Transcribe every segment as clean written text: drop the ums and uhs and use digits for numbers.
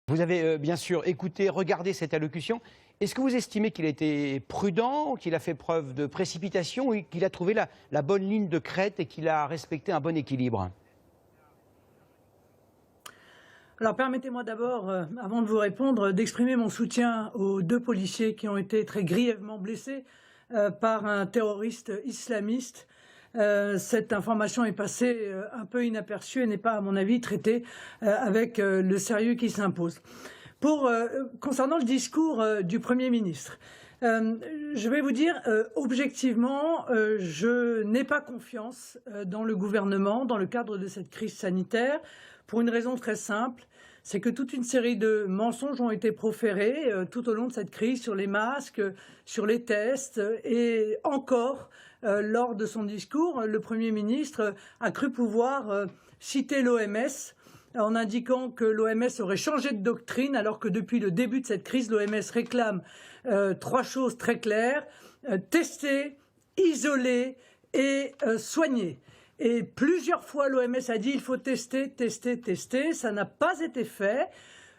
Vous avez bien sûr écouté, regardé cette allocution. Est-ce que vous estimez qu'il a été prudent, qu'il a fait preuve de précipitation ou qu'il a trouvé la bonne ligne de crête et qu'il a respecté un bon équilibre? Alors permettez-moi d'abord, avant de vous répondre, d'exprimer mon soutien aux deux policiers qui ont été très grièvement blessés par un terroriste islamiste. Cette information est passée un peu inaperçue et n'est pas, à mon avis, traitée avec le sérieux qui s'impose. Concernant le discours du Premier ministre, je vais vous dire, objectivement, je n'ai pas confiance dans le gouvernement dans le cadre de cette crise sanitaire pour une raison très simple, c'est que toute une série de mensonges ont été proférés tout au long de cette crise sur les masques, sur les tests et encore, lors de son discours, le Premier ministre a cru pouvoir citer l'OMS en indiquant que l'OMS aurait changé de doctrine alors que depuis le début de cette crise, l'OMS réclame trois choses très claires, tester, isoler et soigner. Et plusieurs fois, l'OMS a dit il faut tester, tester, tester. Ça n'a pas été fait.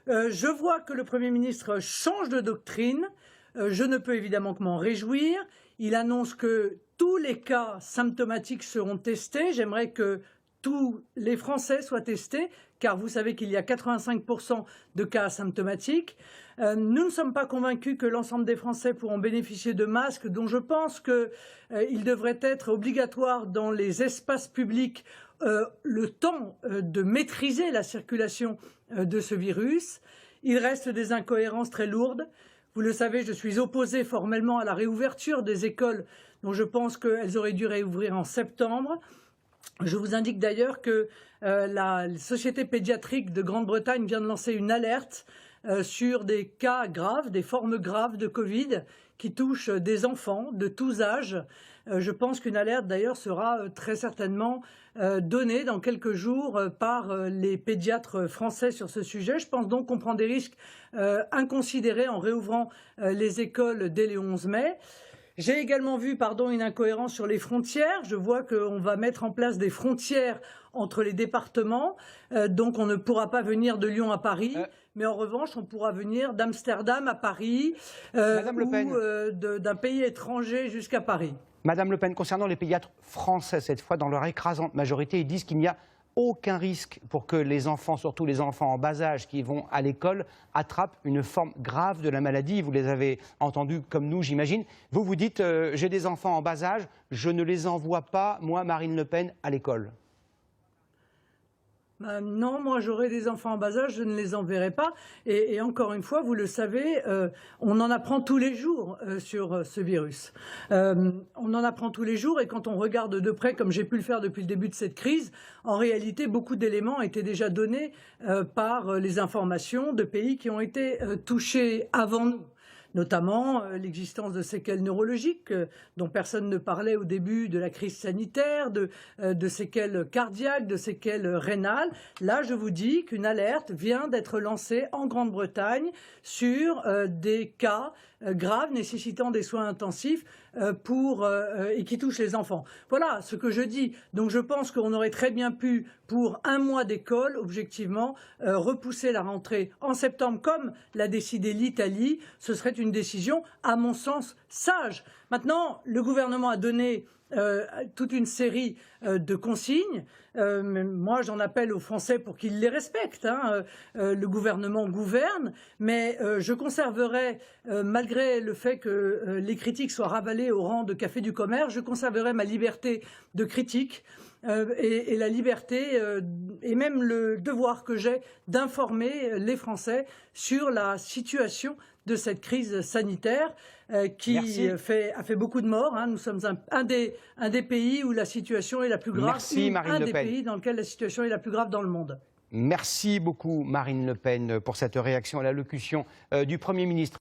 Je vois que le Premier ministre change de doctrine. Je ne peux évidemment que m'en réjouir. Il annonce que tous les cas symptomatiques seront testés. J'aimerais que tous les Français soient testés, car vous savez qu'il y a 85% de cas asymptomatiques. Nous ne sommes pas convaincus que l'ensemble des Français pourront bénéficier de masques, dont je pense qu'ils devraient être obligatoires dans les espaces publics le temps de maîtriser la circulation de ce virus. Il reste des incohérences très lourdes. Vous le savez, je suis opposé formellement à la réouverture des écoles, dont je pense qu'elles auraient dû réouvrir en septembre. Je vous indique d'ailleurs que la Société pédiatrique de Grande-Bretagne vient de lancer une alerte sur des cas graves, des formes graves de Covid qui touchent des enfants de tous âges. Je pense qu'une alerte d'ailleurs sera très certainement donnée dans quelques jours par les pédiatres français sur ce sujet. Je pense donc qu'on prend des risques inconsidérés en réouvrant les écoles dès le 11 mai. J'ai également vu une incohérence sur les frontières. Je vois qu'on va mettre en place des frontières entre les départements. Donc on ne pourra pas venir de Lyon à Paris, mais en revanche on pourra venir d'Amsterdam à Paris ou d'un pays étranger jusqu'à Paris. Madame Le Pen, concernant les pédiatres français, cette fois, dans leur écrasante majorité, ils disent qu'il n'y a aucun risque pour que les enfants, surtout les enfants en bas âge qui vont à l'école, attrapent une forme grave de la maladie. Vous les avez entendus comme nous, j'imagine. Vous vous dites, j'ai des enfants en bas âge, je ne les envoie pas, moi, Marine Le Pen, à l'école. Non, moi j'aurai des enfants en bas âge, je ne les enverrai pas. Et encore une fois, vous le savez, on en apprend tous les jours sur ce virus. On en apprend tous les jours et quand on regarde de près, comme j'ai pu le faire depuis le début de cette crise, en réalité, beaucoup d'éléments étaient déjà donnés par les informations de pays qui ont été touchés avant nous. Notamment l'existence de séquelles neurologiques dont personne ne parlait au début de la crise sanitaire, de séquelles cardiaques, de séquelles rénales. Là, je vous dis qu'une alerte vient d'être lancée en Grande-Bretagne sur des cas graves nécessitant des soins intensifs et qui touchent les enfants. Voilà ce que je dis. Donc je pense qu'on aurait très bien pu, pour un mois d'école, objectivement, repousser la rentrée en septembre, comme l'a décidé l'Italie. Ce serait une décision, à mon sens, sage. Maintenant, le gouvernement a donné toute une série de consignes. Moi, j'en appelle aux Français pour qu'ils les respectent. Le gouvernement gouverne, mais je conserverai, malgré le fait que les critiques soient ravalées au rang de café du commerce, je conserverai ma liberté de critique et la liberté et même le devoir que j'ai d'informer les Français sur la situation de cette crise sanitaire qui a fait beaucoup de morts. Nous sommes un des pays où la situation est la plus grave, un des pays dans lequel la situation est la plus grave dans le monde. Merci beaucoup Marine Le Pen pour cette réaction à l'allocution du Premier ministre.